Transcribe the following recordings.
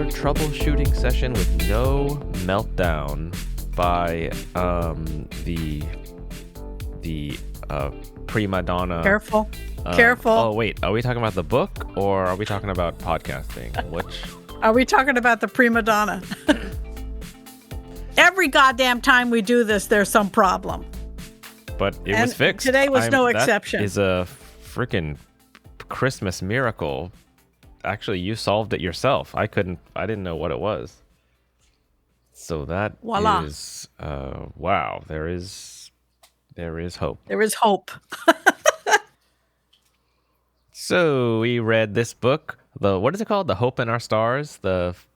troubleshooting session with no meltdown by the prima donna. Careful. Careful. Oh wait, are we talking about the book or are we talking about podcasting? Which? Are we talking about the prima donna? Every goddamn time we do this, there's some problem. But it was fixed. Today was no exception. That is a freaking Christmas miracle. Actually, you solved it yourself. I didn't know what it was. So that Voila. is, wow, there is hope. There is hope. So we read this book, what is it called? The Hope in Our Stars?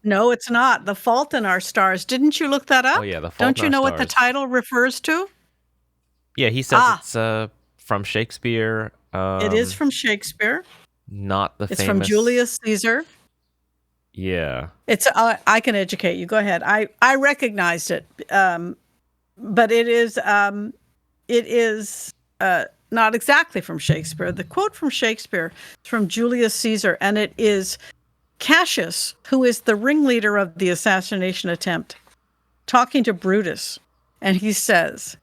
No, it's not. The Fault in Our Stars. Didn't you look that up? Oh yeah, The Fault Don't in you Our know Stars. what the title refers to? Yeah, he says it's from Shakespeare. It is from Shakespeare. Not the famous. It's from Julius Caesar. Yeah. It's I can educate you. Go ahead. I recognized it, but it is not exactly from Shakespeare. The quote from Shakespeare is from Julius Caesar, and it is Cassius, who is the ringleader of the assassination attempt, talking to Brutus, and he says,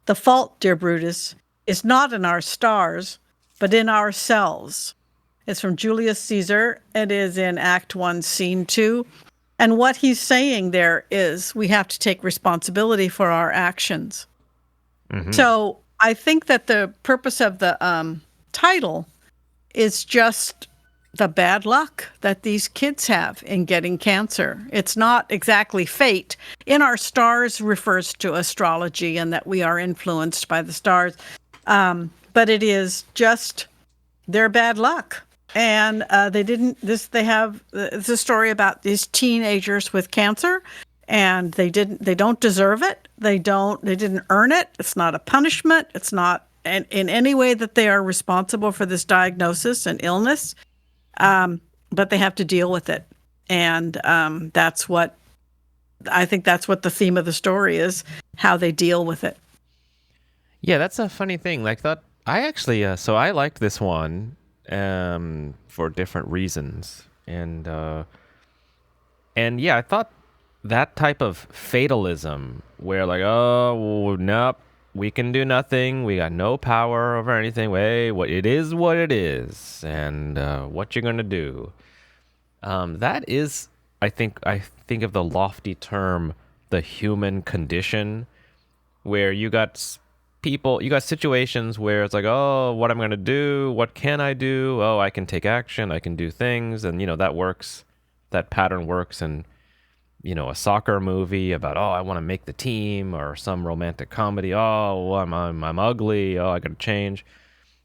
"The fault, dear Brutus, is not in our stars, but in ourselves." It's from Julius Caesar. It is in Act 1, Scene 2. And what he's saying there is we have to take responsibility for our actions. Mm-hmm. So I think that the purpose of the title is just the bad luck that these kids have in getting cancer. It's not exactly fate. In Our Stars refers to astrology and that we are influenced by the stars. But it is just their bad luck. And it's a story about these teenagers with cancer, and they don't deserve it. They didn't earn it. It's not a punishment. It's not in any way that they are responsible for this diagnosis and illness. But they have to deal with it. And that's what the theme of the story is, how they deal with it. Yeah, that's a funny thing. Like that, I actually, so I liked this one for different reasons. And yeah, I thought that type of fatalism where like, oh, nope, we can do nothing. We got no power over anything. Hey, it is what it is. And what you're going to do. That is, I think of the lofty term, the human condition, where you got situations where it's like, oh, what I'm going to do, what can I do? Oh, I can take action, I can do things. And, that works, that pattern works in, a soccer movie about, oh, I want to make the team, or some romantic comedy. Oh, well, I'm ugly. Oh, I got to change.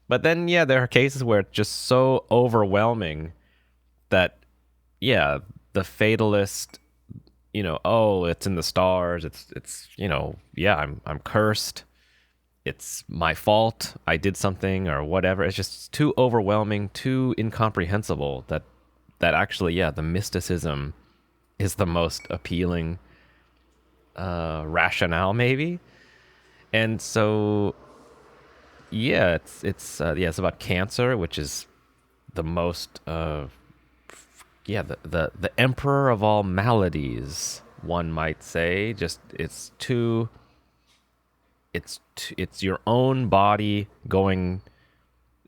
But then, yeah, there are cases where it's just so overwhelming that, yeah, the fatalist, oh, it's in the stars. It's yeah, I'm cursed. It's my fault. I did something or whatever. It's just too overwhelming, too incomprehensible that actually, yeah, the mysticism is the most appealing rationale, maybe. And so, yeah, it's about cancer, which is the most, the emperor of all maladies, one might say. Just it's your own body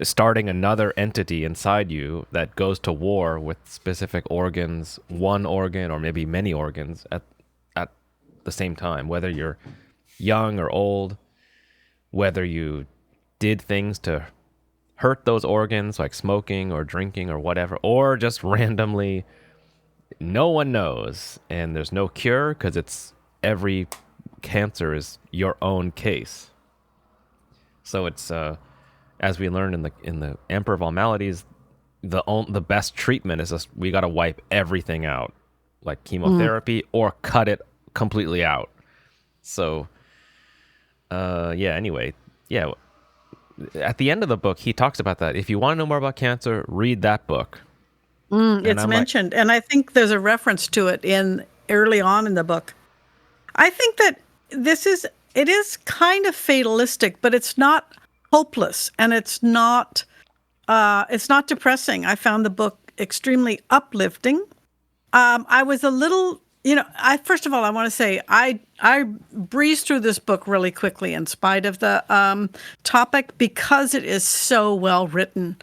starting another entity inside you that goes to war with specific organs, one organ or maybe many organs at the same time, whether you're young or old, whether you did things to hurt those organs like smoking or drinking or whatever, or just randomly, no one knows, and there's no cure because it's every cancer is your own case. So it's as we learned in the Emperor of All Maladies, the best treatment is just we got to wipe everything out, like chemotherapy, or cut it completely out. So anyway, at the end of the book he talks about that. If you want to know more about cancer, read that book. It's mentioned, and I think there's a reference to it in early on in the book. I think that it is kind of fatalistic, but it's not hopeless, and it's not depressing. I found the book extremely uplifting, I was a little, I first of all, I want to say I breezed through this book really quickly in spite of the topic because it is so well written.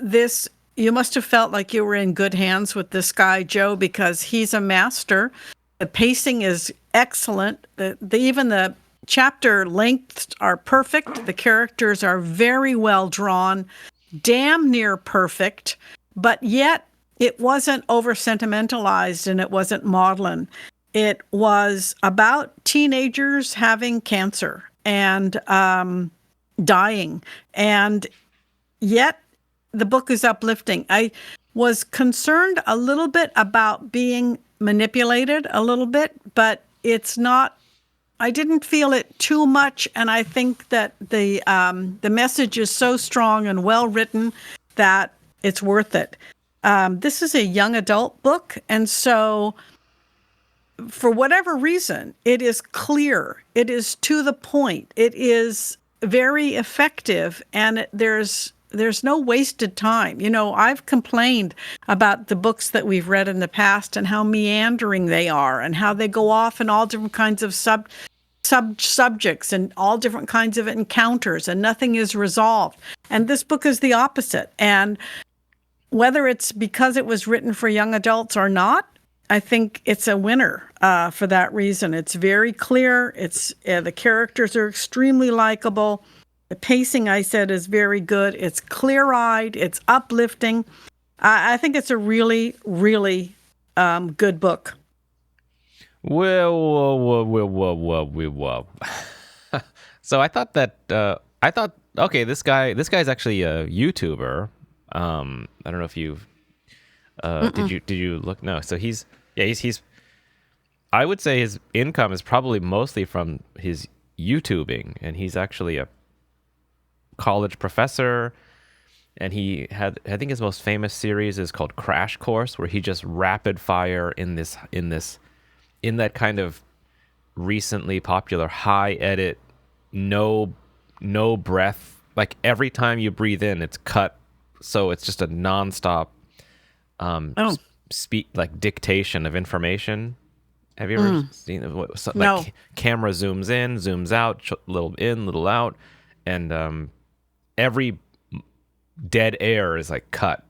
This you must have felt like you were in good hands with this guy Joe because he's a master. The pacing is excellent. Even the chapter lengths are perfect. The characters are very well drawn, damn near perfect, but yet it wasn't over sentimentalized and it wasn't maudlin. It was about teenagers having cancer and dying. And yet the book is uplifting. I was concerned a little bit about being manipulated a little bit, but it's not. I didn't feel it too much, and I think that the message is so strong and well written that it's worth it. This is a young adult book, and so for whatever reason, it is clear, it is to the point, it is very effective, and there's no wasted time. I've complained about the books that we've read in the past and how meandering they are and how they go off in all different kinds of subjects and all different kinds of encounters and nothing is resolved. And this book is the opposite. And whether it's because it was written for young adults or not, I think it's a winner for that reason. It's very clear. The characters are extremely likable. The pacing, I said, is very good. It's clear-eyed. It's uplifting. I think it's a really, really good book. Whoa. So I thought okay, this guy's actually a YouTuber. I don't know if you've did you look? No. So he's I would say his income is probably mostly from his YouTubing, and he's actually a college professor, and I think his most famous series is called Crash Course, where he just rapid fire in that kind of recently popular high edit, no breath, like every time you breathe in it's cut, so it's just a nonstop like dictation of information. Have you ever seen it? No. Camera zooms in, zooms out, little in, little out, and every dead air is like cut.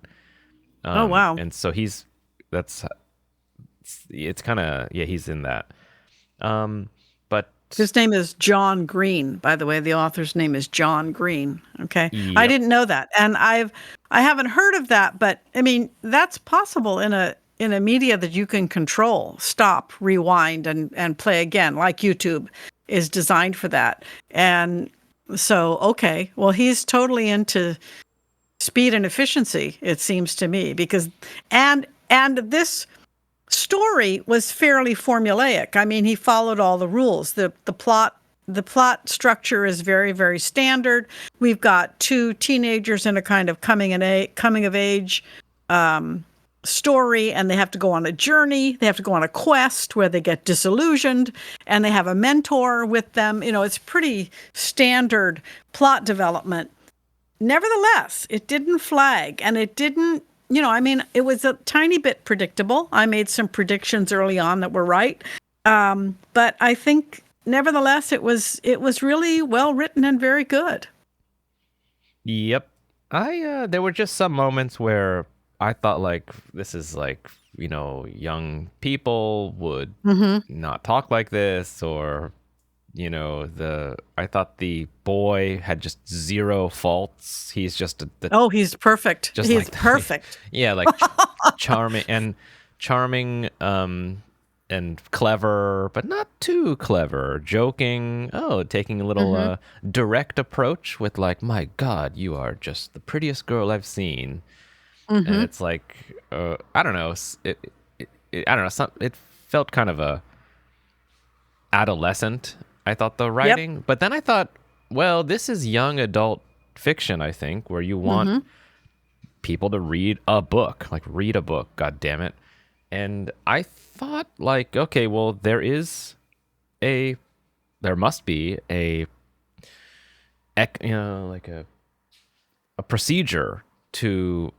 Oh wow! And so it's kind of he's in that. But his name is John Green, by the way. The author's name is John Green. Okay, yep. I didn't know that, and I haven't heard of that. But I mean, that's possible in a media that you can control, stop, rewind, and play again, like YouTube is designed for that. And so, okay, well, he's totally into speed and efficiency, it seems to me, because and this story was fairly formulaic. I mean, he followed all the rules. The plot structure is very, very standard. We've got two teenagers in a kind of coming of age story, and they have to go on a journey. They have to go on a quest where they get disillusioned, and they have a mentor with them. It's pretty standard plot development. Nevertheless, it didn't flag, and it didn't, it was a tiny bit predictable. I made some predictions early on that were right. But I think, nevertheless, it was really well written and very good. Yep. There were just some moments where I thought, like, this is like, young people would not talk like this, or, I thought the boy had just zero faults. He's just he's perfect. He's like perfect. Yeah, like charming and clever, but not too clever. Joking, taking a little direct approach with, like, my God, you are just the prettiest girl I've seen. And it's like, I don't know. I don't know. It felt kind of adolescent, I thought, the writing. Yep. But then I thought, well, this is young adult fiction, I think, where you want people to read a book. Like, read a book, God damn it. And I thought, like, okay, well, there must be a procedure to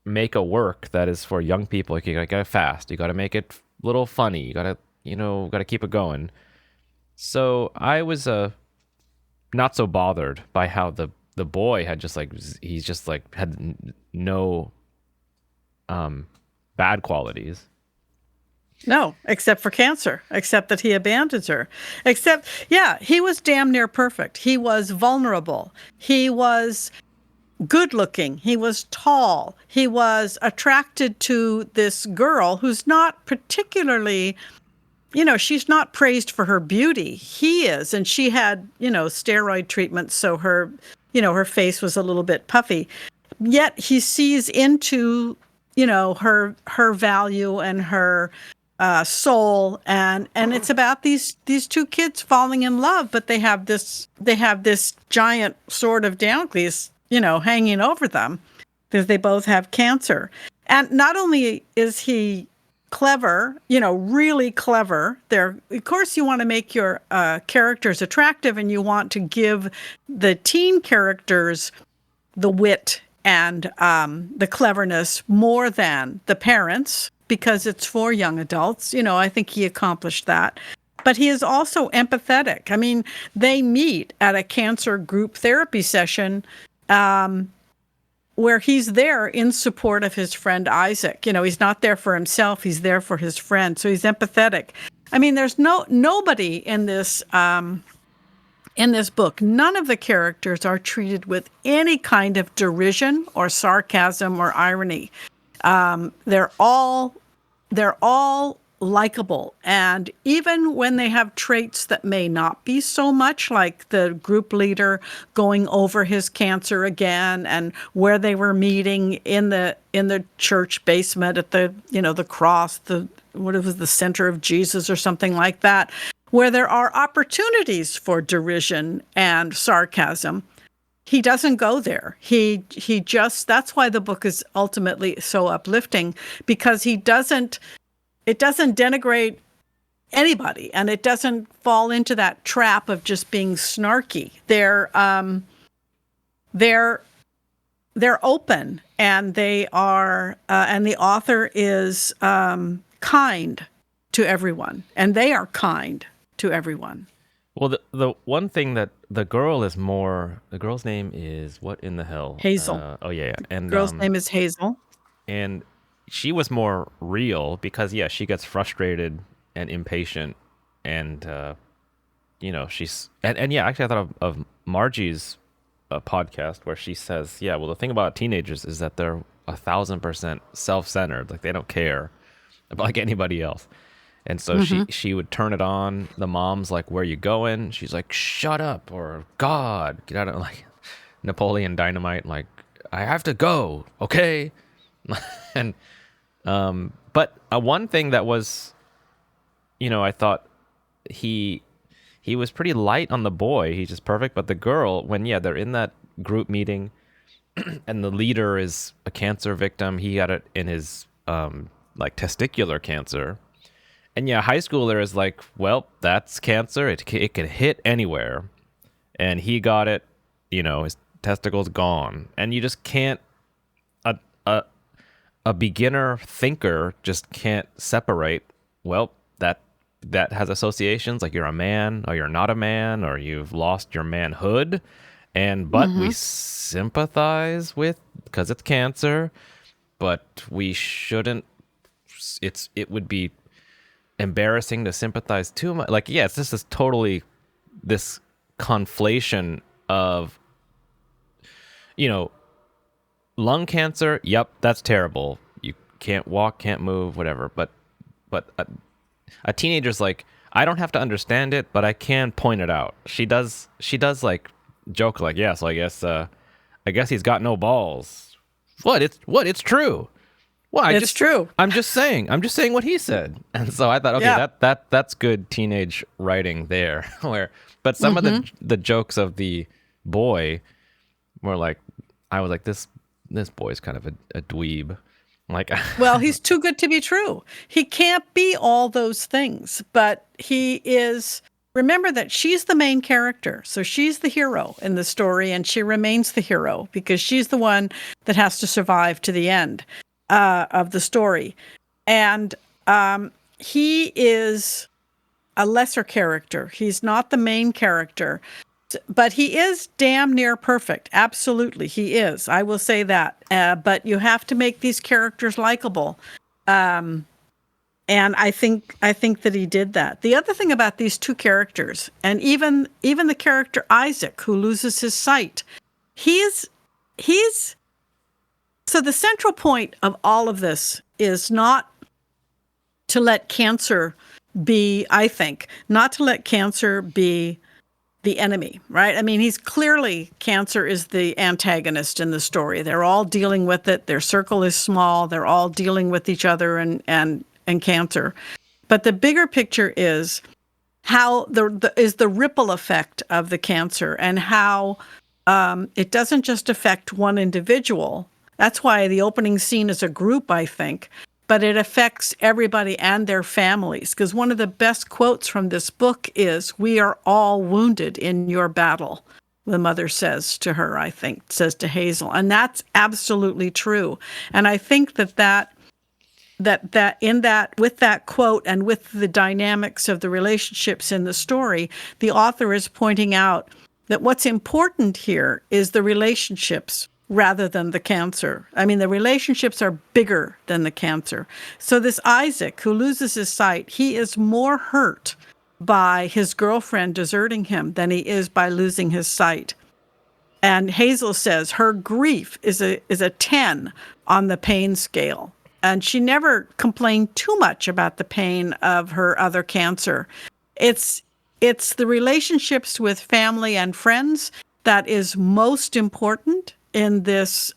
make a work that is for young people. Like, you gotta get it fast. You gotta make it a little funny. You gotta, gotta keep it going. So I was not so bothered by how the boy had just like, he's just like had no bad qualities. No, except for cancer, except that he abandons her. Except, yeah, he was damn near perfect. He was vulnerable. He was good looking. He was tall. He was attracted to this girl who's not particularly, she's not praised for her beauty. He is. And she had, steroid treatment. So her, her face was a little bit puffy. Yet he sees into, her value and her soul, and it's about these two kids falling in love, but they have this giant sword of Damocles, hanging over them because they both have cancer. And not only is he clever, really clever. There, of course, you want to make your characters attractive, and you want to give the teen characters the wit and the cleverness more than the parents, because it's for young adults. I think he accomplished that. But he is also empathetic. I mean, they meet at a cancer group therapy session where he's there in support of his friend Isaac. He's not there for himself. He's there for his friend. So he's empathetic. I mean, there's nobody in this book. None of the characters are treated with any kind of derision or sarcasm or irony. They're all likable, and even when they have traits that may not be so much, like the group leader going over his cancer again, and where they were meeting in the church basement at the the cross, what it was, the center of Jesus or something like that, where there are opportunities for derision and sarcasm. He doesn't go there. He just, that's why the book is ultimately so uplifting, because it doesn't denigrate anybody, and it doesn't fall into that trap of just being snarky. They're open, and they are and the author is kind to everyone, and they are kind to everyone. Well, the one thing that the girl's name is, what in the hell? Hazel. Oh yeah. And the girl's name is Hazel. And she was more real because, yeah, she gets frustrated and impatient, and she's and yeah, actually I thought of Margie's podcast where she says, yeah, well, the thing about teenagers is that they're 1,000% self-centered, like they don't care about like anybody else. And so she would turn it on. The mom's like, "Where you going?" She's like, "Shut up," or "God, get out of," like Napoleon Dynamite, like, "I have to go, okay?" And but one thing that was, I thought he was pretty light on the boy. He's just perfect. But the girl, when they're in that group meeting, and the leader is a cancer victim. He got it in his like testicular cancer. And yeah, high schooler is like, well, that's cancer. It can hit anywhere. And he got it, his testicles gone. And you just can't, a beginner thinker just can't separate, well, that has associations, like you're a man or you're not a man, or you've lost your manhood. But we sympathize with, because it's cancer, but we shouldn't, it would be embarrassing to sympathize too much. Like, yeah, it's just this conflation of, lung cancer. Yep, that's terrible. You can't walk, can't move, whatever. But a teenager's like, I don't have to understand it, but I can point it out. She does like joke like, yeah, so I guess he's got no balls. It's true. Well, it's true. I'm just saying what he said. And so I thought, okay, that's good teenage writing there. But some of the jokes of the boy were like, I was like, this boy's kind of a dweeb. Like, well, he's too good to be true. He can't be all those things, but he is remember that she's the main character. So she's the hero in the story, and she remains the hero because she's the one that has to survive to the end of the story. And he is a lesser character. He's not the main character, but he is damn near perfect. Absolutely, he is. I will say that. But you have to make these characters likable. And I think that he did that. The other thing about these two characters, and even the character Isaac, who loses his sight, he's so the central point of all of this is not to let cancer be, I think, not to let cancer be the enemy, right? I mean, he's clearly, cancer is the antagonist in the story. They're all dealing with it. Their circle is small. They're all dealing with each other and cancer. But the bigger picture is how the ripple effect of the cancer, and how it doesn't just affect one individual. That's why the opening scene is a group, I think, but it affects everybody and their families. Because one of the best quotes from this book is, "We are all wounded in your battle," the mother says to her, I think, says to Hazel. And that's absolutely true. And I think that with that quote and with the dynamics of the relationships in the story, the author is pointing out that what's important here is the relationships rather than the cancer. I mean, the relationships are bigger than the cancer. So this Isaac, who loses his sight, he is more hurt by his girlfriend deserting him than he is by losing his sight. And Hazel says her grief is a 10 on the pain scale. And she never complained too much about the pain of her other cancer. It's the relationships with family and friends that is most important in this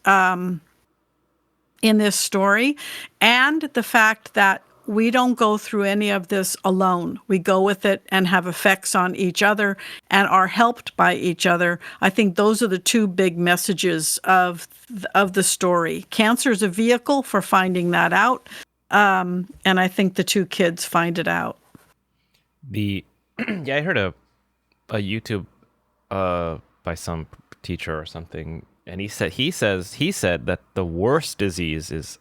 story, and the fact that we don't go through any of this alone. We go with it and have effects on each other and are helped by each other. I think those are the two big messages of the story. Cancer is a vehicle for finding that out, and I think the two kids find it out. I heard a YouTube by some teacher or something, and he said that the worst disease is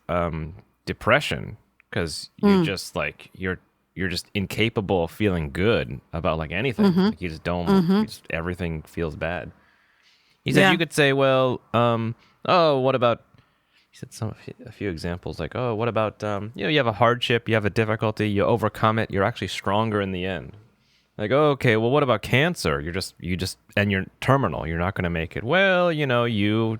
depression, because you're just like you're just incapable of feeling good about like anything. Like you just don't. Everything feels bad. He said you could say, well, what about? He said a few examples like, oh, what about you have a hardship, you have a difficulty, you overcome it, you're actually stronger in the end. Like, oh, okay, well, what about cancer? And you're terminal. You're not going to make it. Well, you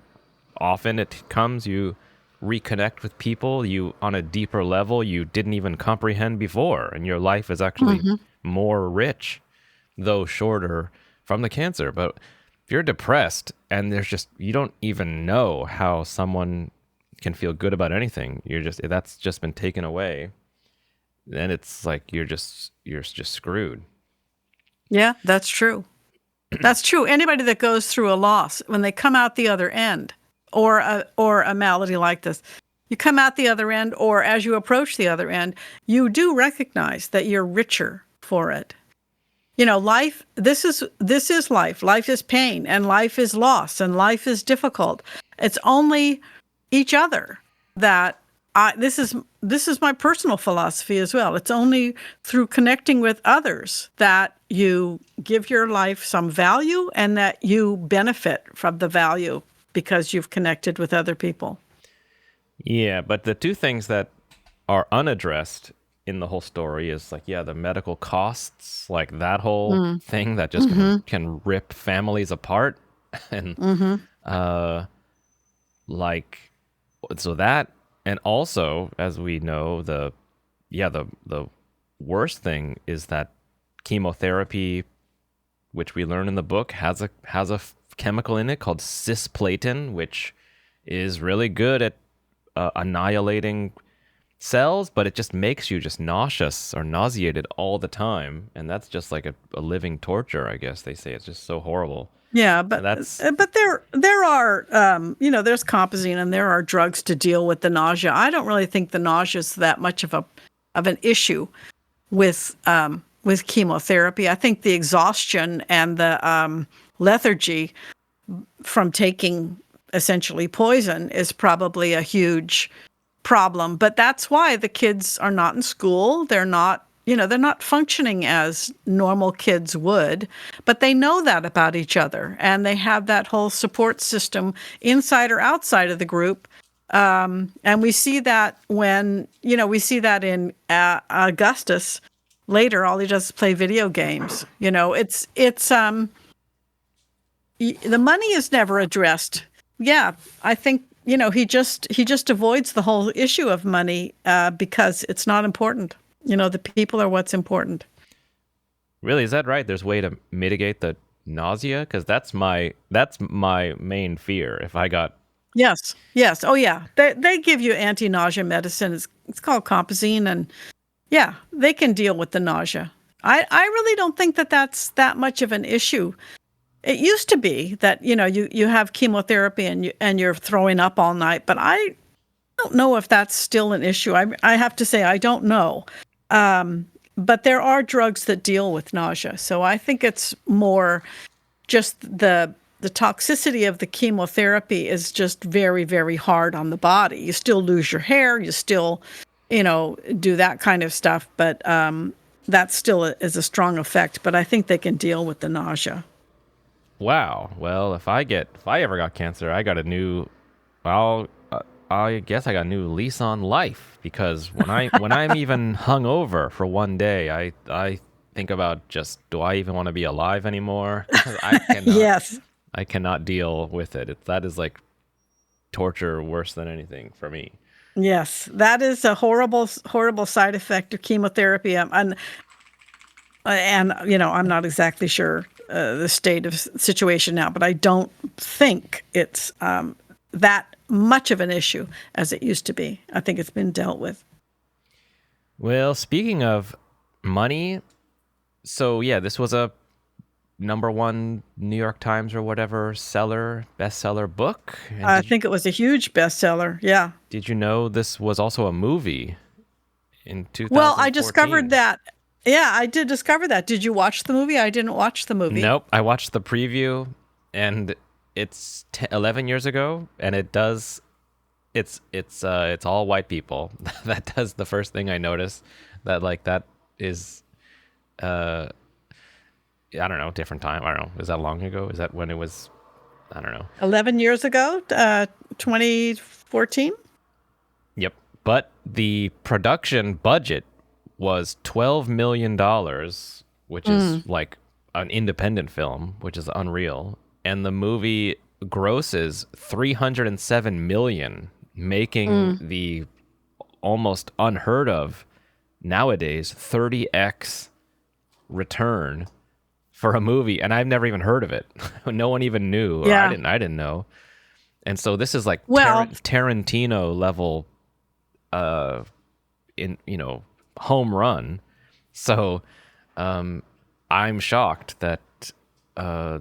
often it comes, you reconnect with people you on a deeper level you didn't even comprehend before, and your life is actually more rich, though shorter, from the cancer. But if you're depressed and you don't even know how someone can feel good about anything, that's just been taken away, then it's like you're just screwed. Yeah, that's true. That's true. Anybody that goes through a loss, when they come out the other end, or a malady like this, you come out the other end, or as you approach the other end, you do recognize that you're richer for it. Life, this is life. Life is pain, and life is loss, and life is difficult. It's only each other that this is my personal philosophy as well. It's only through connecting with others that you give your life some value, and that you benefit from the value because you've connected with other people. Yeah, but the two things that are unaddressed in the whole story is like, the medical costs, like that whole thing that just can rip families apart. And so that, and also, as we know, the worst thing is that chemotherapy, which we learn in the book, has a chemical in it called cisplatin, which is really good at annihilating cells, but it just makes you just nauseous or nauseated all the time, and that's just like a living torture, I guess they say. It's just so horrible. Yeah, but there are there's compazine, and there are drugs to deal with the nausea. I don't really think the nausea is that much of an issue with with chemotherapy. I think the exhaustion and the lethargy from taking essentially poison is probably a huge problem. But that's why the kids are not in school. They're not, they're not functioning as normal kids would, but they know that about each other. And they have that whole support system inside or outside of the group. And we see that we see that in Augustus. Later, all he does is play video games. The money is never addressed. Yeah, I think he just avoids the whole issue of money because it's not important. The people are what's important. Really, is that right? There's a way to mitigate the nausea? Because that's my main fear. If I got Yes. Oh yeah, they give you anti-nausea medicine. It's called compazine, and yeah, they can deal with the nausea. I really don't think that that's that much of an issue. It used to be that you have chemotherapy and you're throwing up all night, but I don't know if that's still an issue. I have to say I don't know. But there are drugs that deal with nausea, so I think it's more just the toxicity of the chemotherapy is just very, very hard on the body. You still lose your hair, you still do that kind of stuff, but that still is a strong effect. But I think they can deal with the nausea. Wow. Well, if I ever got cancer, I got a new. I guess I got a new lease on life, because when I'm even hungover for one day, I think about just, do I even want to be alive anymore? I cannot. Yes. I cannot deal with it. That is like torture worse than anything for me. Yes, that is a horrible, horrible side effect of chemotherapy. And I'm not exactly sure the state of situation now, but I don't think it's that much of an issue as it used to be. I think it's been dealt with. Well, speaking of money, so yeah, this was a #1 New York Times or whatever bestseller book. I think it was a huge bestseller. Yeah. Did you know this was also a movie in 2014? Well, I discovered that. Yeah, I did discover that. Did you watch the movie? I didn't watch the movie. Nope. I watched the preview, and it's 11 years ago, and it's all white people. That does the first thing I noticed. That is I don't know, different time. I don't know. Is that long ago? Is that when it was? I don't know. 11 years ago, 2014? Yep. But the production budget was $12 million, which is like an independent film, which is unreal. And the movie grosses $307 million, making the almost unheard of nowadays 30x return for a movie, and I've never even heard of it. No one even knew. Or Yeah. I didn't know. And so this is like Tarantino level home run. So I'm shocked that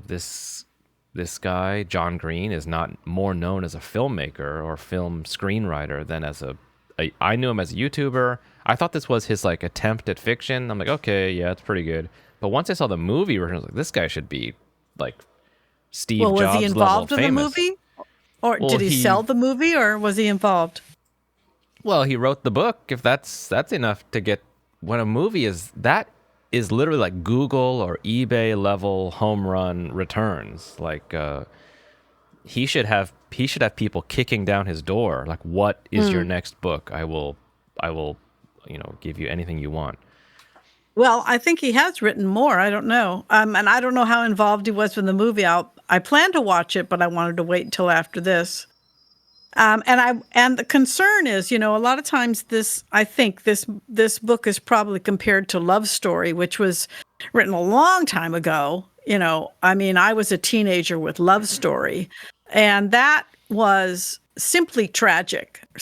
this guy, John Green, is not more known as a filmmaker or film screenwriter than as I knew him as a YouTuber. I thought this was his like attempt at fiction. I'm like, okay, yeah, it's pretty good. But once I saw the movie version, I was like, this guy should be like Steve Jobs level famous. Was he involved in the movie? Or did he sell the movie, or was he involved? Well, he wrote the book. If that's enough to get, when a movie is literally like Google or eBay level home run returns. Like he should have people kicking down his door. Like, what is your next book? I will give you anything you want. Well, I think he has written more. I don't know. And I don't know how involved he was with the movie. I plan to watch it, but I wanted to wait until after this. And the concern is, a lot of times I think this book is probably compared to Love Story, which was written a long time ago. I was a teenager with Love Story, and that was simply tragic, and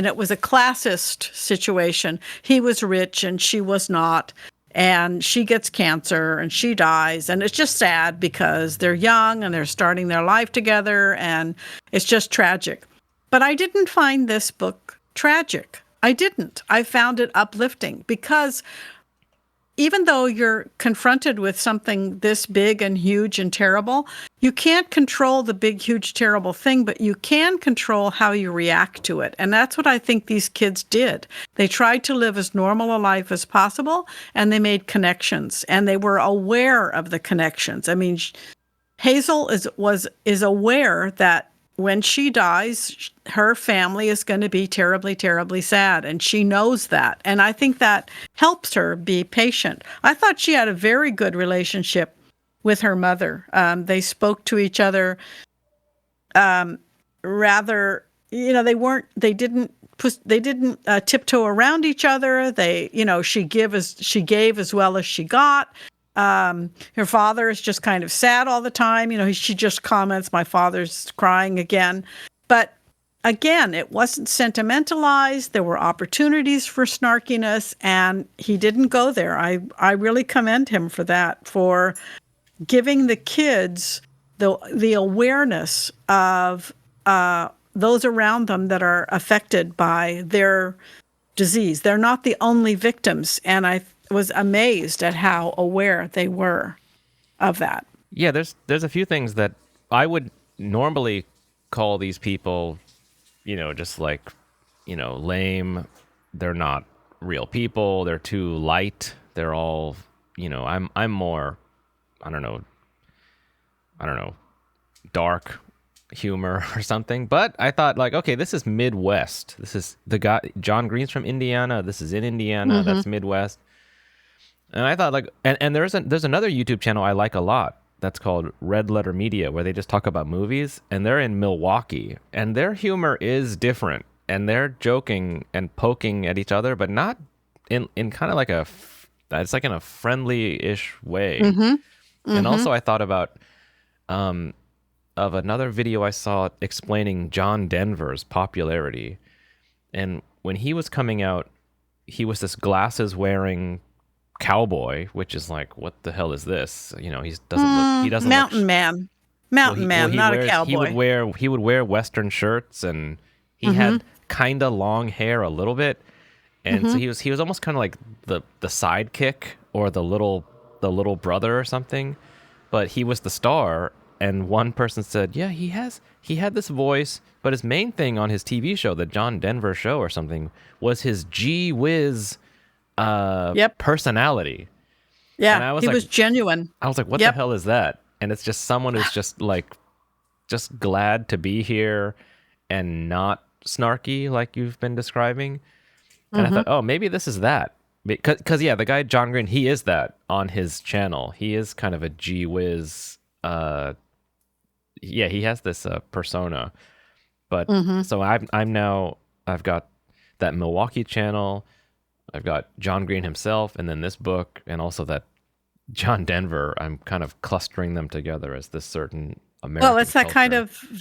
it was a classist situation. He was rich and she was not, and she gets cancer and she dies, and it's just sad because they're young and they're starting their life together, and it's just tragic. But I didn't find this book tragic. I didn't. I found it uplifting because even though you're confronted with something this big and huge and terrible, you can't control the big, huge, terrible thing, but you can control how you react to it. And that's what I think these kids did. They tried to live as normal a life as possible, and they made connections, and they were aware of the connections. I mean, Hazel is aware that when she dies, her family is going to be terribly, terribly sad. And she knows that. And I think that helps her be patient. I thought she had a very good relationship with her mother. They spoke to each other rather, they didn't tiptoe around each other. She gave as well as she got. Her father is just kind of sad all the time. She just comments, "My father's crying again." But again, it wasn't sentimentalized. There were opportunities for snarkiness, and he didn't go there. I really commend him for that, for giving the kids the awareness of those around them that are affected by their disease. They're not the only victims, and I was amazed at how aware they were of that. Yeah, there's a few things that I would normally call these people, just like, lame. They're not real people. They're too light. They're all, I'm more, I don't know, dark humor or something. But I thought, like, okay, this is Midwest. This is the guy, John Green's from Indiana. This is in Indiana. That's Midwest. And I thought, like, and there's another YouTube channel I like a lot that's called Red Letter Media, where they just talk about movies, and they're in Milwaukee, and their humor is different, and they're joking and poking at each other, but not in kind of like it's like in a friendly-ish way. And also I thought about of another video I saw explaining John Denver's popularity, and when he was coming out, he was this glasses-wearing cowboy, which is like, what the hell is this? He doesn't mountain man, not a cowboy. He would wear Western shirts, and he had kind of long hair a little bit, and so he was almost kind of like the sidekick or the little brother or something, but he was the star. And one person said, yeah, he had this voice, but his main thing on his TV show, the John Denver Show or something, was his gee whiz personality. Yeah, and he was genuine. I was like, what the hell is that? And it's just someone who's just like, just glad to be here and not snarky like you've been describing. And I thought, oh, maybe this is that. Because the guy John Green, he is that on his channel. He is kind of a gee whiz. He has this persona. But so I've got that Milwaukee channel. I've got John Green himself, and then this book, and also that John Denver. I'm kind of clustering them together as this certain American. Well, it's that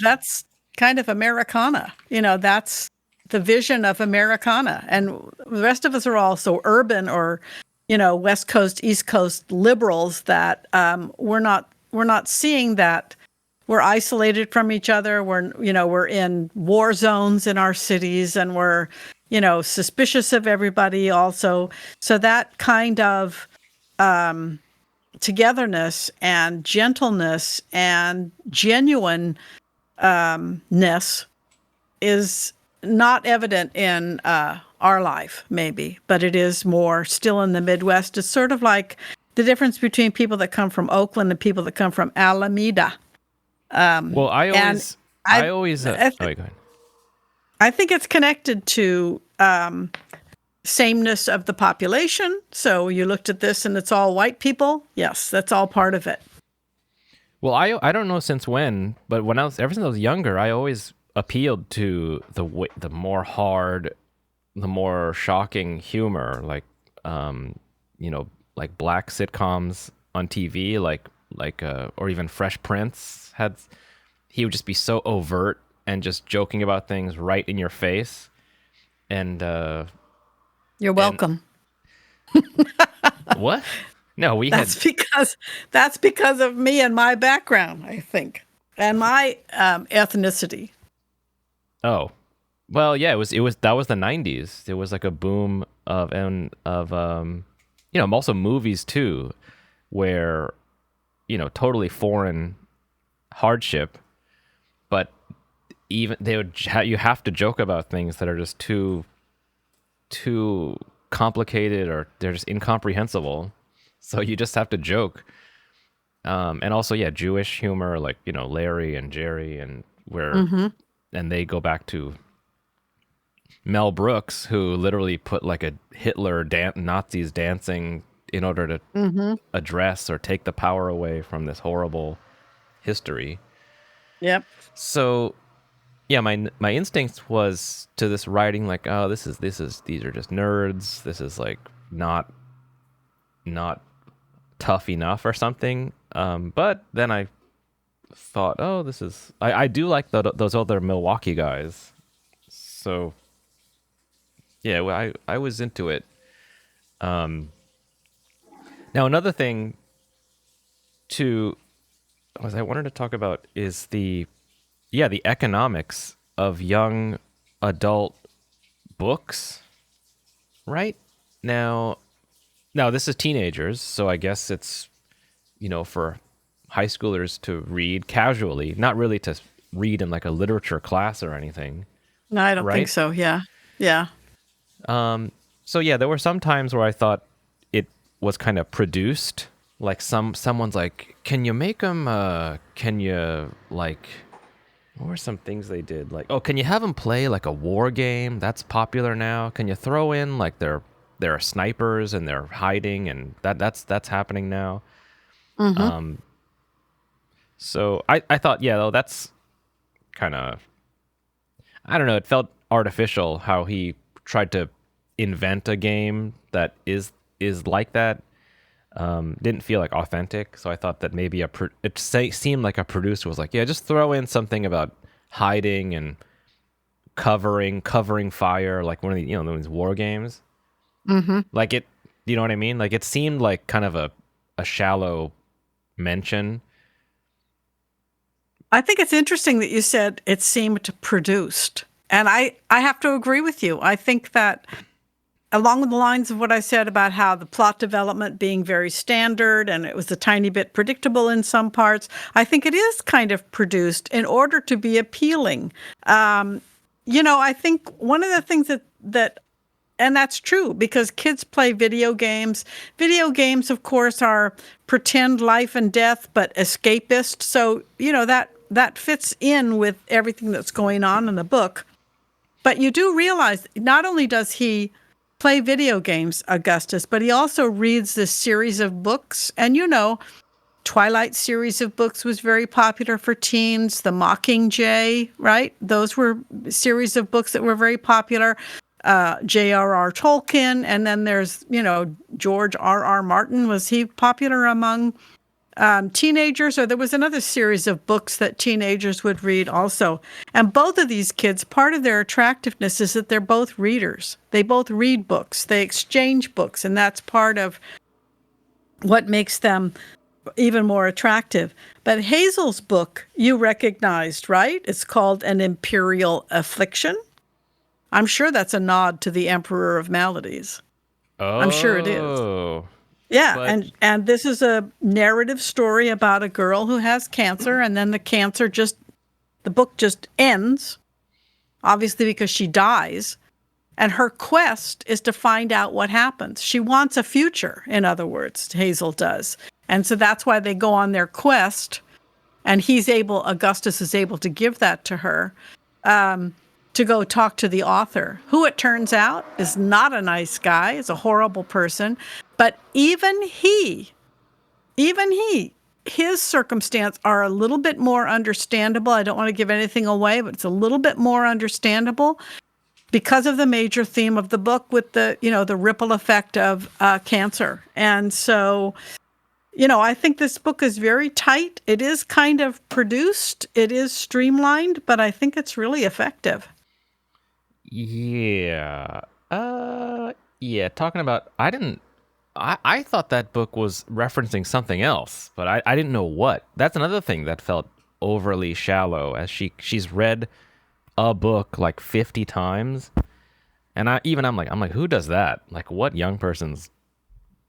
that's kind of Americana. That's the vision of Americana, and the rest of us are all so urban or, West Coast, East Coast liberals that we're not seeing that. We're isolated from each other. We're in war zones in our cities, and we're suspicious of everybody also. So that kind of togetherness and gentleness and genuineness is not evident in our life, maybe, but it is more still in the Midwest. It's sort of like the difference between people that come from Oakland and people that come from Alameda. Well, I always. Go ahead. I think it's connected to sameness of the population. So you looked at this and it's all white people. Yes, that's all part of it. Well, I don't know since when, but ever since I was younger, I always appealed to the more hard, the more shocking humor, like like black sitcoms on TV, like or even Fresh Prince he would just be so overt and just joking about things right in your face. And you're welcome. What? No, that's because of me and my background, I think, and my ethnicity. Oh, well, yeah, it was that was the 90s. It was like a boom of also movies too, where, totally foreign hardship, but even you have to joke about things that are just too complicated, or they're just incomprehensible. So you just have to joke. And also, yeah, Jewish humor, like, Larry and Jerry, and and they go back to Mel Brooks, who literally put like a Nazis dancing in order to address or take the power away from this horrible history. Yep. So yeah, my instinct was to this writing, like, oh, these are just nerds. This is like not tough enough or something. But then I thought, oh, I do like those other Milwaukee guys. So yeah, well, I was into it. Now another thing I wanted to talk about is the economics of young adult books, right? Now this is teenagers, so I guess it's, for high schoolers to read casually, not really to read in like a literature class or anything. No, I don't think right? so. Yeah. Yeah. So yeah, there were some times where I thought it was kind of produced, like someone's like, can you make them, can you, like, what were some things they did? Like, oh, can you have them play like a war game? That's popular now. Can you throw in like they're snipers and they're hiding, and that's happening now. So I thought, yeah, though, that's kind of, I don't know, it felt artificial how he tried to invent a game that is like that. Didn't feel like authentic, so I thought that maybe seemed like a producer was like, yeah, just throw in something about hiding and covering fire, like one of the those war games. Like it, you know what I mean? Like it seemed like kind of a shallow mention. I think it's interesting that you said it seemed produced. And I have to agree with you. I think that along the lines of what I said about how the plot development being very standard and it was a tiny bit predictable in some parts, I think it is kind of produced in order to be appealing. I think one of the things that and that's true because kids play video games. Video games, of course, are pretend life and death, but escapist. So, that fits in with everything that's going on in the book. But you do realize not only does he play video games, Augustus, but he also reads this series of books. And, Twilight series of books was very popular for teens. The Mockingjay, right? Those were series of books that were very popular. J.R.R. Tolkien, and then there's, George R.R. Martin. Was he popular among teenagers? Or there was another series of books that teenagers would read also. And both of these kids, part of their attractiveness is that they're both readers. They both read books. They exchange books, and that's part of what makes them even more attractive. But Hazel's book, you recognized, right? It's called An Imperial Affliction. I'm sure that's a nod to the Emperor of Maladies. Oh, I'm sure it is. Yeah, but and this is a narrative story about a girl who has cancer, and then the book just ends, obviously because she dies, and her quest is to find out what happens. She wants a future, in other words, Hazel does. And so that's why they go on their quest, and Augustus is able to give that to her. To go talk to the author, who it turns out is not a nice guy, is a horrible person. But even his circumstance are a little bit more understandable. I don't want to give anything away, but it's a little bit more understandable because of the major theme of the book with the ripple effect of cancer. And so, I think this book is very tight. It is kind of produced. It is streamlined, but I think it's really effective. Yeah. Yeah, talking about, I thought that book was referencing something else, but I didn't know what. That's another thing that felt overly shallow, as she's read a book like 50 times. And I'm like, who does that? Like, what young person's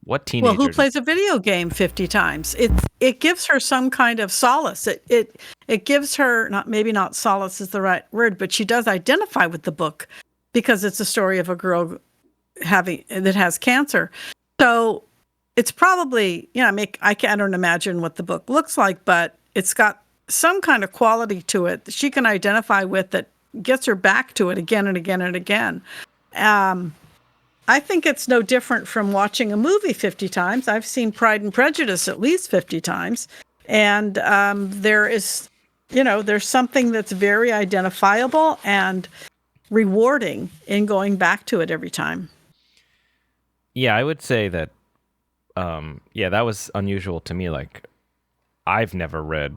what Well, who teenagers? plays a video game 50 times? It gives her some kind of solace. It gives her, not, maybe not solace is the right word, but she does identify with the book because it's a story of a girl that has cancer. So it's probably, I don't imagine what the book looks like, but it's got some kind of quality to it that she can identify with that gets her back to it again and again and again. I think it's no different from watching a movie 50 times. I've seen Pride and Prejudice at least 50 times. And there is, there's something that's very identifiable and rewarding in going back to it every time. Yeah, I would say that. Yeah, that was unusual to me. Like, I've never read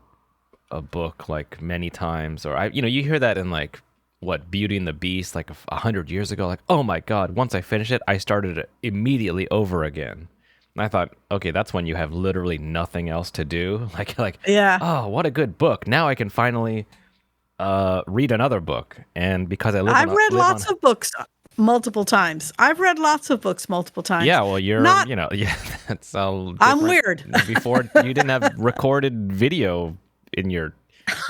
a book like many times, or you hear that in like what Beauty and the Beast, like 100 years ago. Like, oh my God, once I finished it, I started it immediately over again. And I thought, okay, that's when you have literally nothing else to do. Yeah. Oh, what a good book! Now I can finally read another book. And because I I've read live on. lots of books multiple times. I've read lots of books multiple times. Yeah, well, Not, yeah, that's all different. I'm weird. Before, you didn't have recorded video in your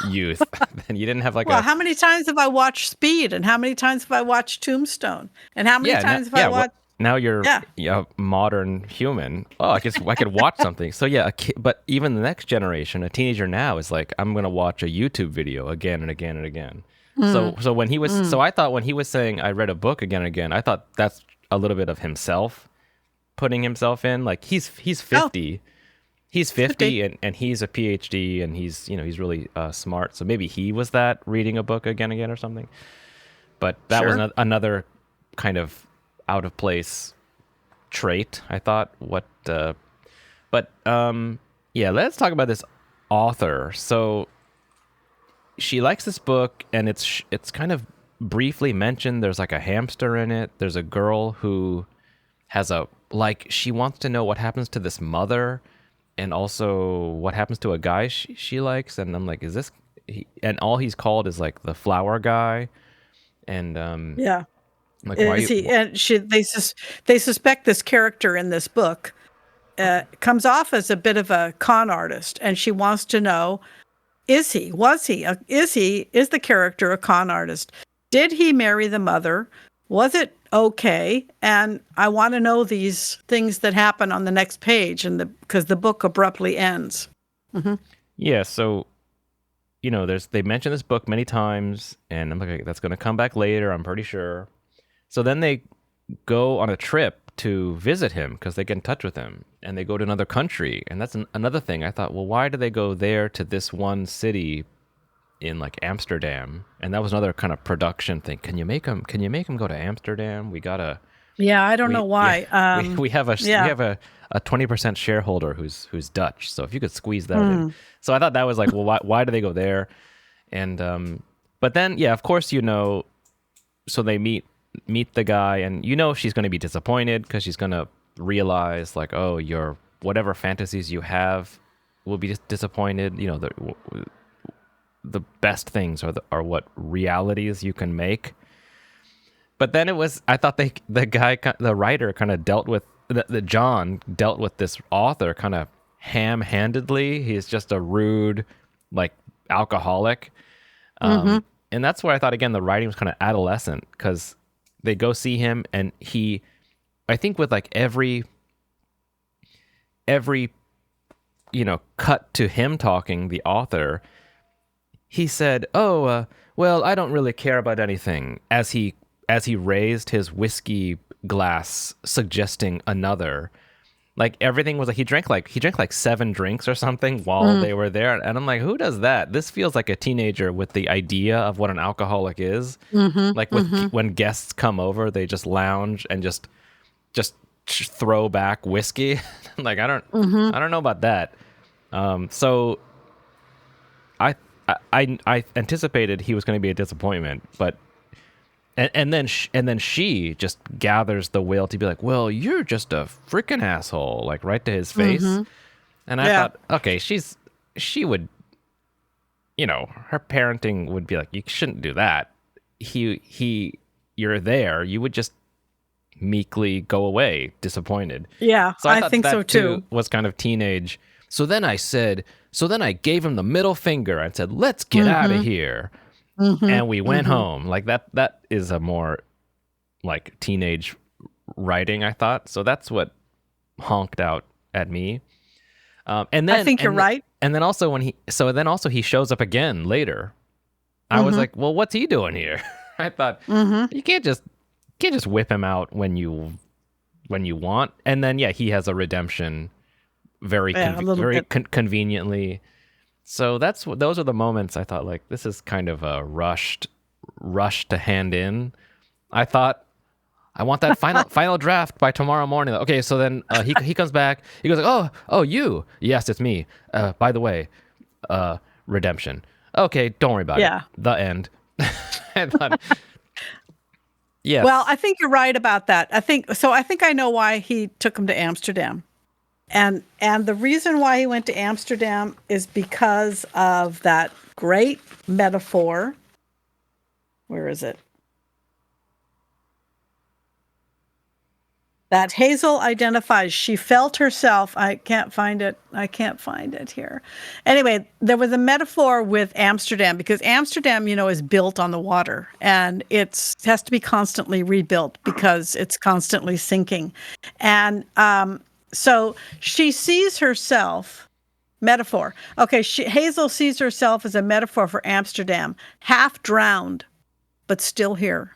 youth, and you didn't have like Well, how many times have I watched Speed, and how many times have I watched Tombstone, and how many times have I watched? Now you're Yeah. a modern human. Oh, I guess I could watch something. So yeah, but even the next generation, a teenager now is like, I'm gonna watch a YouTube video again and again and again. So when he was, so I thought when he was saying I read a book again and again, I thought that's a little bit of himself putting himself in. Like he's 50. He's 50 and he's a PhD and he's really smart. So maybe he was that reading a book again and again or something. But that was another kind of out of place trait, I thought. Yeah, let's talk about this author. So she likes this book, and it's kind of briefly mentioned. There's like a hamster in it. There's a girl who has she wants to know what happens to this mother, and also what happens to a guy she likes. And I'm like, is this? And all he's called is like the flower guy, and Yeah. like Is why? he? And they suspect this character in this book comes off as a bit of a con artist, and she wants to know: is the character a con artist? Did he marry the mother? Was it okay? And I want to know these things that happen on the next page, because the book abruptly ends. Mm-hmm. Yeah, so they mention this book many times, and I'm like, that's going to come back later, I'm pretty sure. So then they go on a trip to visit him because they get in touch with him, and they go to another country, and that's another thing. I thought, well, why do they go there to this one city in like Amsterdam? And that was another kind of production thing. Can you make him go to Amsterdam? We gotta. Yeah, I don't know why. Yeah, we have a 20% shareholder who's Dutch. So if you could squeeze that in. So I thought that was like, well, why do they go there? And but then of course so they meet the guy, and she's going to be disappointed because she's going to realize like, oh, your whatever fantasies you have will be disappointed. The best things are what realities you can make. But then I thought the writer kind of dealt with John dealt with this author kind of ham-handedly. He's just a rude, like, alcoholic. And that's where I thought, again, the writing was kind of adolescent, because they go see him, and I think with like every cut to him talking, the author, he said, oh, well, I don't really care about anything, as he raised his whiskey glass, suggesting another. Like everything was like he drank like 7 drinks or something while they were there, and I'm like, who does that? This feels like a teenager with the idea of what an alcoholic is. Like when guests come over, they just lounge and just throw back whiskey. Like I don't know about that. So I anticipated he was going to be a disappointment, but. And then she just gathers the will to be like, well, you're just a freaking asshole, like right to his face. And I thought, okay, she would, her parenting would be like, you shouldn't do that. You're there. You would just meekly go away, disappointed. Yeah, So I I thought think so that too too. was kind of teenage. So then I gave him the middle finger and said, "Let's get out of here." And we went home. Like that is a more like teenage writing, I thought. So that's what honked out at me. And I then think you're right. and then also he shows up again later. I was like, well, what's he doing here? I thought you can't just whip him out when you want. And then he has a redemption very Yeah, a little bit. conveniently. So those are the moments I thought like this is kind of a rushed to hand in. I thought I want that final draft by tomorrow morning. Okay, so then he comes back. He goes like, oh you, yes, it's me. By the way, redemption. Okay, don't worry about it. Yeah. The end. I thought, yes. Well, I think you're right about that. I think I know why he took him to Amsterdam. And the reason why he went to Amsterdam is because of that great metaphor. Where is it? That Hazel identifies. She felt herself. I can't find it here. Anyway, there was a metaphor with Amsterdam because Amsterdam, is built on the water and it has to be constantly rebuilt because it's constantly sinking. And so she sees herself, metaphor. Okay, Hazel sees herself as a metaphor for Amsterdam, half drowned, but still here.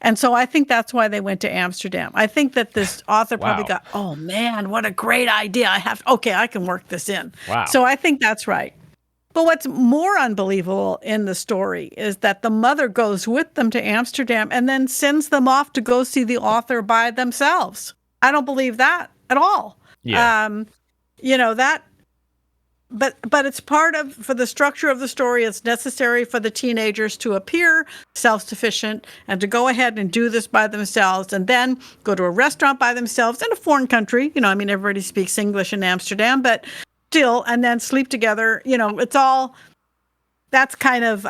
And so I think that's why they went to Amsterdam. I think that this author probably got, oh man, what a great idea. I can work this in. Wow. So I think that's right. But what's more unbelievable in the story is that the mother goes with them to Amsterdam and then sends them off to go see the author by themselves. I don't believe that at all. Yeah. That. But it's for the structure of the story, it's necessary for the teenagers to appear self-sufficient and to go ahead and do this by themselves and then go to a restaurant by themselves in a foreign country. Everybody speaks English in Amsterdam, but still, and then sleep together. It's all, that's kind of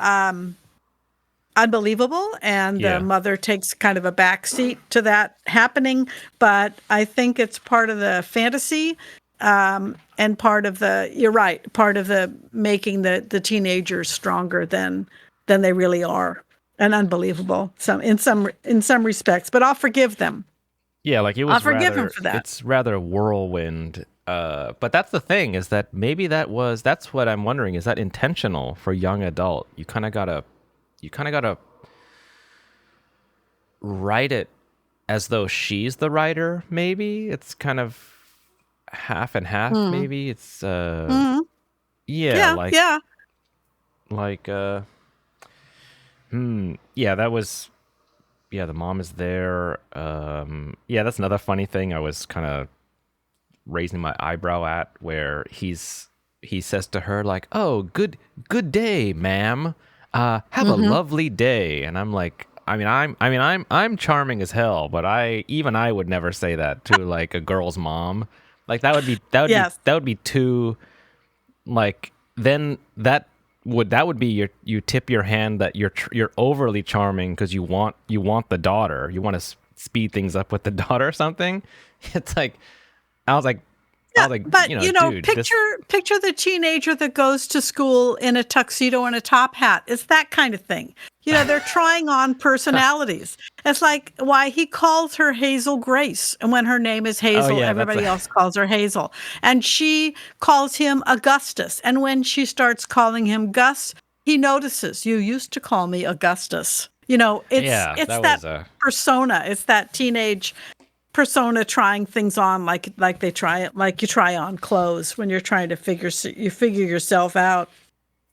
unbelievable. And the mother takes kind of a backseat to that happening. But I think it's part of the fantasy. And part of you're right, part of the making the teenagers stronger than they really are, and unbelievable in some respects. But I'll forgive them. Yeah, like I'll forgive him for that. It's rather whirlwind. But that's the thing is that maybe that's what I'm wondering. Is that intentional for young adult? You kind of gotta write it as though she's the writer. Maybe it's kind of half and half. Maybe it's yeah. That was the mom is there. That's another funny thing I was kind of raising my eyebrow at, where he says to her like, oh, good day, ma'am, have a lovely day. And I'm like, I'm charming as hell, but I would never say that to like a girl's mom. Like that would be too, like, then that would be you tip your hand that you're overly charming because you want the daughter, you want to speed things up with the daughter or something. It's like I was like, but dude, picture the teenager that goes to school in a tuxedo and a top hat. It's that kind of thing. They're trying on personalities. It's like why he calls her Hazel Grace, and when her name is Hazel, everybody else calls her Hazel. And she calls him Augustus, and when she starts calling him Gus, he notices. You used to call me Augustus. It's that persona. It's that teenage persona trying things on like they try it, like you try on clothes when you're trying to figure yourself out.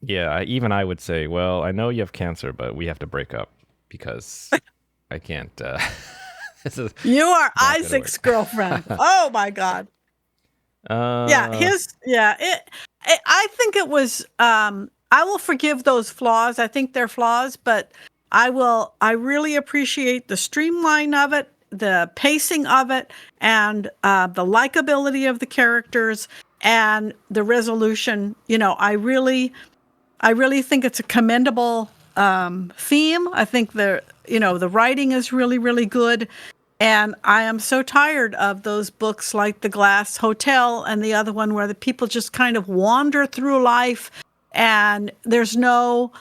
Yeah, I would say, well, I know you have cancer, but we have to break up because I can't. You are Isaac's girlfriend. Oh my God. I think it was. I will forgive those flaws. I think they're flaws, but I really appreciate the streamline of it, the pacing of it, and the likability of the characters and the resolution. I really think it's a commendable theme. I think the writing is really, really good. And I am so tired of those books like The Glass Hotel and the other one where the people just kind of wander through life and there's no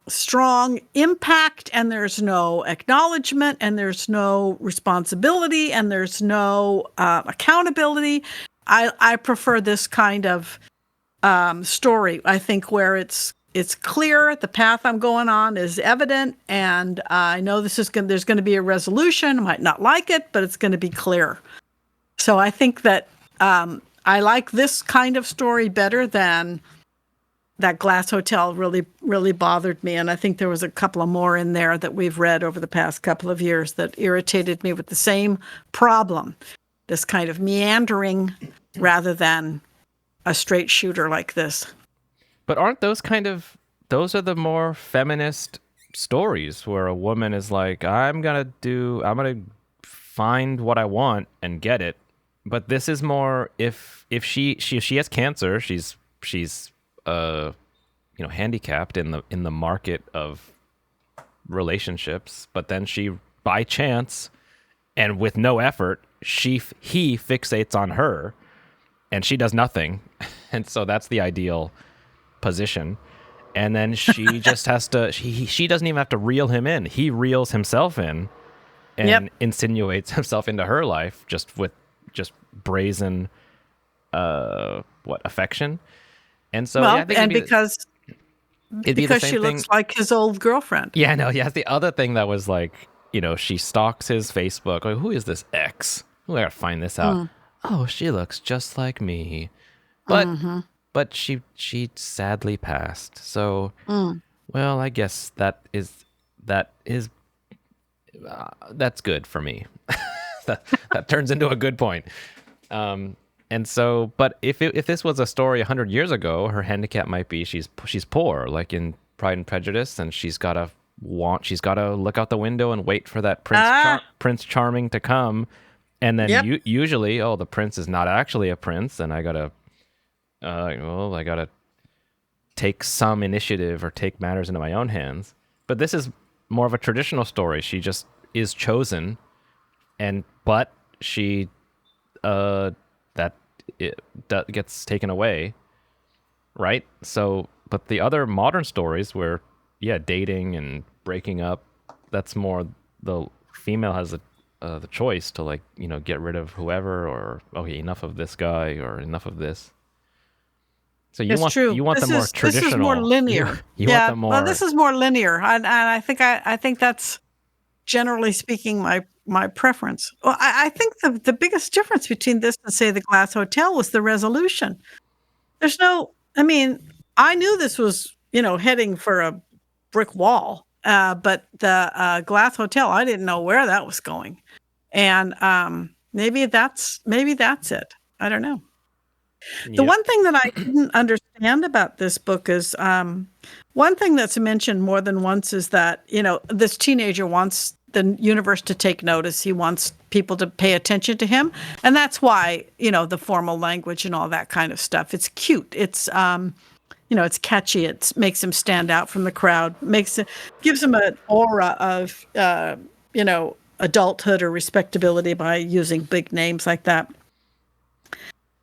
strong impact and there's no acknowledgement and there's no responsibility and there's no accountability. I prefer this kind of story. I think where it's clear, the path I'm going on is evident, and I know there's going to be a resolution. I might not like it, but it's going to be clear. So I think that I like this kind of story better than that Glass Hotel. Really bothered me, and I think there was a couple of more in there that we've read over the past couple of years that irritated me with the same problem, this kind of meandering rather than a straight shooter like this. But aren't those those are the more feminist stories where a woman is like, I'm gonna find what I want and get it. But this is more if she has cancer, she's handicapped in the market of relationships, but then she by chance and with no effort, he fixates on her and she does nothing. And so that's the ideal position. And then she just has to, she doesn't even have to reel him in. He reels himself in and insinuates himself into her life with brazen, affection. And so, I think because she looks like his old girlfriend. Yeah, no, yeah. The other thing that was like, she stalks his Facebook. Like, who is this ex? I gotta find this out. Oh, she looks just like me. But she sadly passed. So, well, I guess that's good for me. that turns into a good point. And so, but if this was a story 100 years ago, her handicap might be she's poor, like in Pride and Prejudice, and she's got to look out the window and wait for that Prince Charming to come, and then usually, the prince is not actually a prince, and I gotta take some initiative or take matters into my own hands. But this is more of a traditional story. She just is chosen, but she that gets taken away, right? So, but the other modern stories where, dating and breaking up, that's more the female has the choice to get rid of whoever, or enough of this guy or enough of this. So you want the more traditional. This is more linear. You want the more. Well, this is more linear, and I think that's generally speaking my preference. Well, I think the biggest difference between this and say the Glass Hotel was the resolution. There's no. I mean, I knew this was heading for a brick wall, but the Glass Hotel, I didn't know where that was going, and maybe that's it. I don't know. The one thing that I didn't understand about this book is one thing that's mentioned more than once is that, this teenager wants the universe to take notice. He wants people to pay attention to him. And that's why, the formal language and all that kind of stuff. It's cute. It's, it's catchy. It makes him stand out from the crowd, gives him an aura of, adulthood or respectability by using big names like that.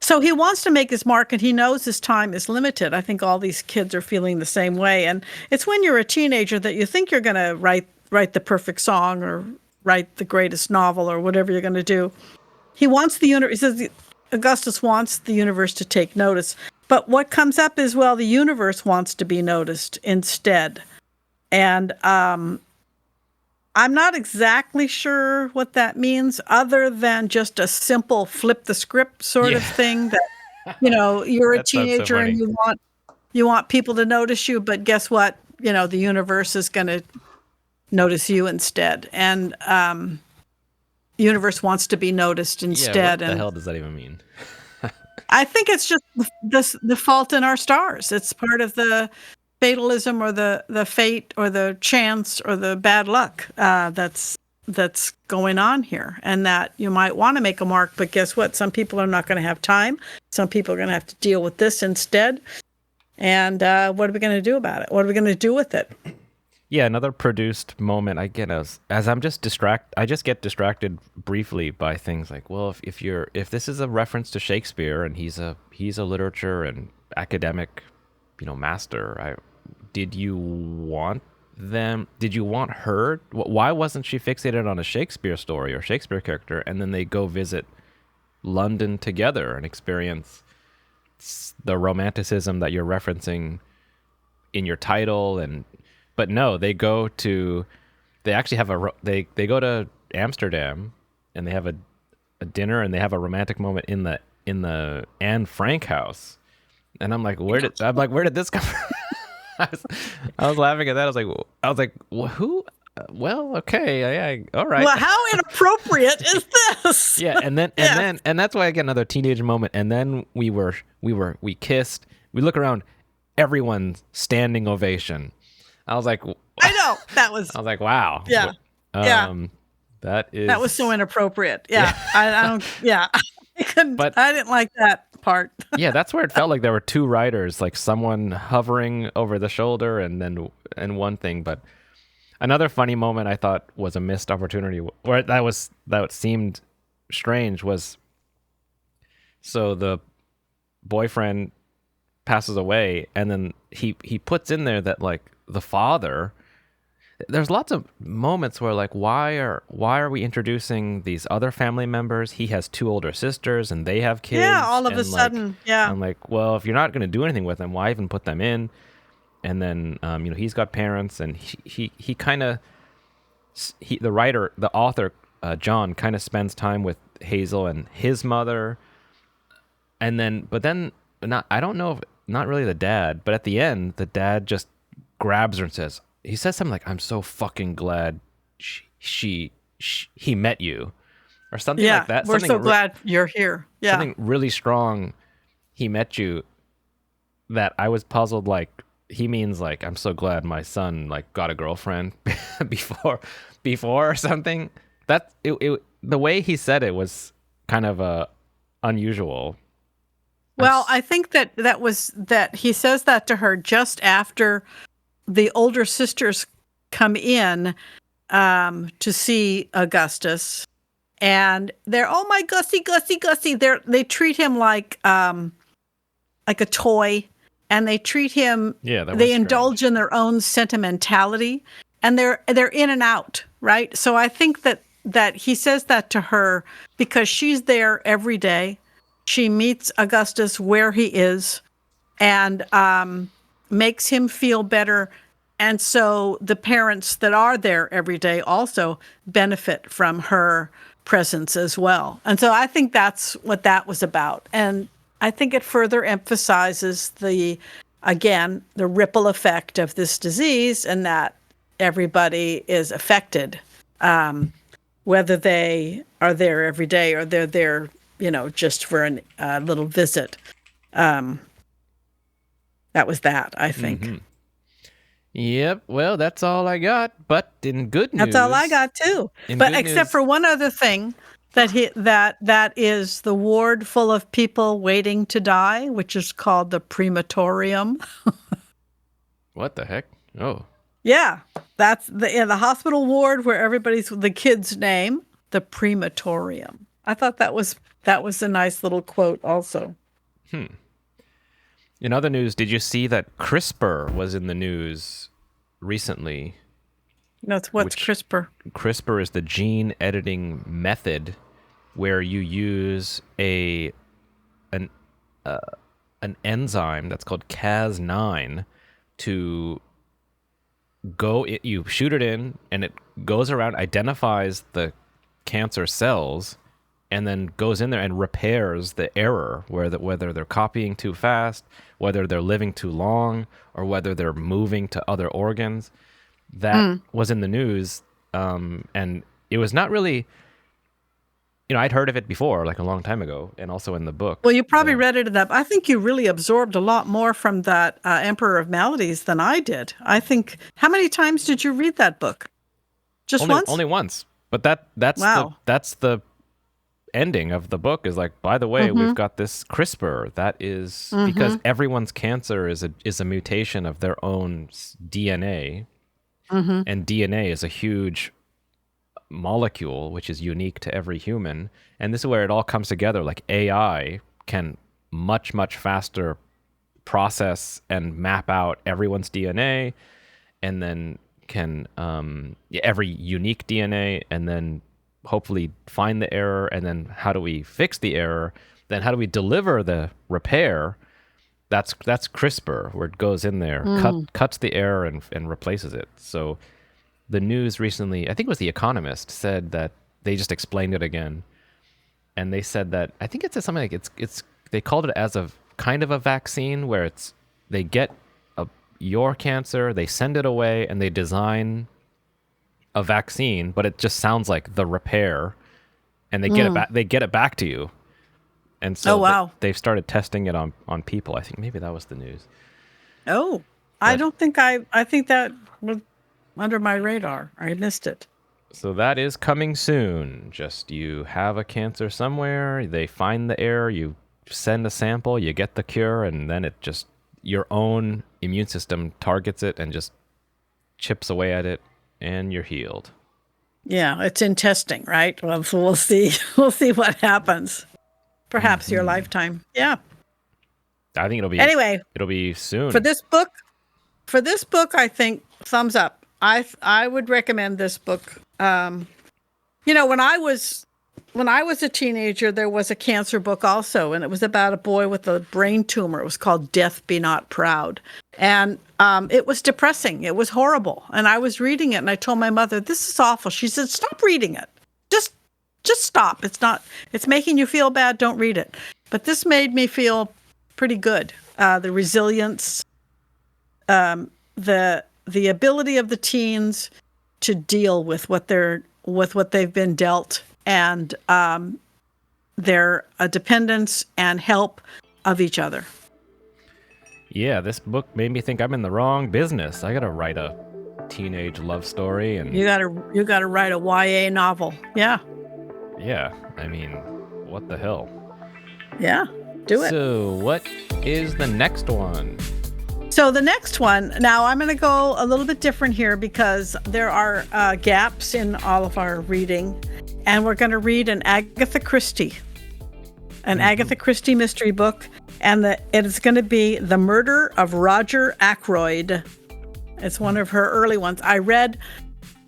So he wants to make his mark, and he knows his time is limited. I think all these kids are feeling the same way. And it's when you're a teenager that you think you're going to write the perfect song or write the greatest novel or whatever you're going to do. He says Augustus wants the universe to take notice. But what comes up is, the universe wants to be noticed instead. And I'm not exactly sure what that means, other than just a simple flip the script sort of thing that, you're a teenager and you want people to notice you, but guess what? The universe is going to notice you instead. And the universe wants to be noticed instead. Yeah, what the hell does that even mean? I think it's just the fault in our stars. It's part of the fatalism or the fate or the chance or the bad luck that's going on here, and that you might want to make a mark, but guess what? Some people are not going to have time. Some people are going to have to deal with this instead. And what are we going to do about it? What are we going to do with it? Yeah, another produced moment I get as I'm just I just get distracted briefly by things like, well, if this is a reference to Shakespeare and he's a literature and academic, master, did you want did you want her, why wasn't she fixated on a Shakespeare story or Shakespeare character, and then they go visit London together and experience the romanticism that you're referencing in your title? And but no, they actually have they go to Amsterdam and they have a dinner and they have a romantic moment in the Anne Frank house. And where did this come from? I was laughing at that. I was like, who? Well, okay, all right. Well, how inappropriate is this? Yeah, and then and that's why I get another teenage moment. And then we kissed. We look around, everyone's standing ovation. I was like, I know that was. I was like, wow. Yeah. Yeah. That was so inappropriate. Yeah. I don't. Yeah. I didn't like that part. Yeah, that's where it felt like there were two writers, like someone hovering over the shoulder and one thing. But another funny moment I thought was a missed opportunity, or that seemed strange, was so the boyfriend passes away, and then he puts in there that like the father. There's lots of moments where like why are we introducing these other family members? He has two older sisters and they have kids. Yeah, all of a sudden, yeah. I'm like, well, if you're not going to do anything with them, why even put them in? And then he's got parents, and he kind of the author John kind of spends time with Hazel and his mother, and then I don't know if not really the dad, but at the end the dad just grabs her and he says something like, "I'm so fucking glad he met you," or something like that. We're so glad you're here. Yeah, something really strong. He met you. That I was puzzled. Like he means like, I'm so glad my son like got a girlfriend before or something. That the way he said it was kind of unusual. Well, I think that he says that to her just after the older sisters come in to see Augustus, and they're, oh my Gussie. They treat him like a toy, and they treat him. Yeah, they indulge in their own sentimentality, and they're in and out, right? So I think that he says that to her because she's there every day. She meets Augustus where he is, and makes him feel better. And so the parents that are there every day also benefit from her presence as well. And so I think that's what that was about. And I think it further emphasizes the ripple effect of this disease, and that everybody is affected, whether they are there every day or they're there, just for a little visit. That was that, I think. Mm-hmm. Yep. Well, that's all I got. But in good news, that's all I got too. But except for one other thing, that is the ward full of people waiting to die, which is called the crematorium. What the heck? Oh. Yeah, that's the hospital ward where everybody's the kid's name, the crematorium. I thought that was a nice little quote also. In other news, did you see that CRISPR was in the news recently? No, what's CRISPR? CRISPR is the gene editing method where you use an enzyme that's called Cas9 to you shoot it in, and it goes around, identifies the cancer cells, and then goes in there and repairs the error, whether they're copying too fast, whether they're living too long, or whether they're moving to other organs. That was in the news, and it was not really, I'd heard of it before, like a long time ago, and also in the book. Well, you probably read it enough. I think you really absorbed a lot more from that Emperor of Maladies than I did. I think, how many times did you read that book? Once? Only once. But that's wow. That's the ending of the book, is like, by the way, we've got this CRISPR that is because everyone's cancer is a mutation of their own DNA, And DNA is a huge molecule, which is unique to every human. And this is where it all comes together. Like AI can much, much faster process and map out everyone's DNA, and then can every unique DNA, and then hopefully find the error. And then how do we fix the error? Then how do we deliver the repair? That's CRISPR, where it goes in there, cuts the error and replaces it. So the news recently, I think it was The Economist, said that they just explained it again. And they said that, I think it said something like it's they called it as a kind of a vaccine, where they get your cancer, they send it away, and they design a vaccine, but it just sounds like the repair, and they get it back to you. And so wow. they've started testing it on people. I think maybe that was the news. Oh, I don't think I think that was under my radar. I missed it. So that is coming soon. Just you have a cancer somewhere, they find the error, you send a sample, you get the cure, and then it just, your own immune system targets it and just chips away at it, and you're healed. Yeah, it's in testing, right? Well, so we'll see. We'll see what happens. Perhaps your lifetime. Yeah. I think it'll be soon. For this book, I think thumbs up. I would recommend this book. When I was a teenager, there was a cancer book also, and it was about a boy with a brain tumor. It was called Death Be Not Proud. And it was depressing. It was horrible. And I was reading it, and I told my mother, this is awful. She said, stop reading it. Just stop. It's making you feel bad. Don't read it. But this made me feel pretty good. The resilience, the ability of the teens to deal with what they've been dealt, and their dependence and help of each other. Yeah, this book made me think I'm in the wrong business. I gotta write a teenage love story, and you gotta write a YA novel. Yeah. Yeah, I mean, what the hell? Yeah, do it. So, what is the next one? So the next one, now I'm going to go a little bit different here because there are gaps in all of our reading, and we're going to read an Agatha Christie mystery book, and it's going to be The Murder of Roger Ackroyd. It's one of her early ones. I read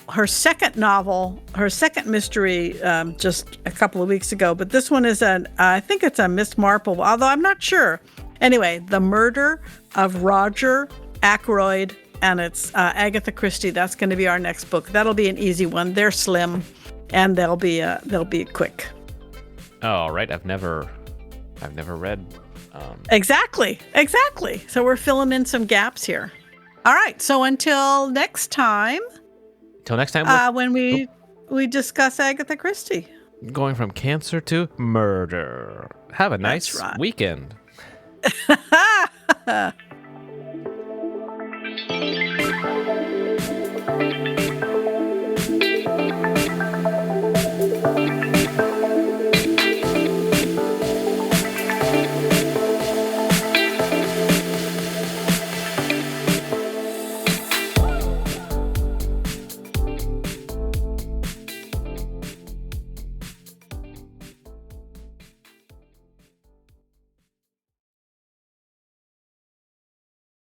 her second novel, her second mystery, just a couple of weeks ago, but this one is I think it's a Miss Marple, although I'm not sure. Anyway, The Murder of Roger Ackroyd, and it's Agatha Christie. That's going to be our next book. That'll be an easy one. They're slim, and they'll be quick. Oh, right. I've never read. Exactly. So we're filling in some gaps here. All right. So until next time. When we discuss Agatha Christie. Going from cancer to murder. Have a nice weekend.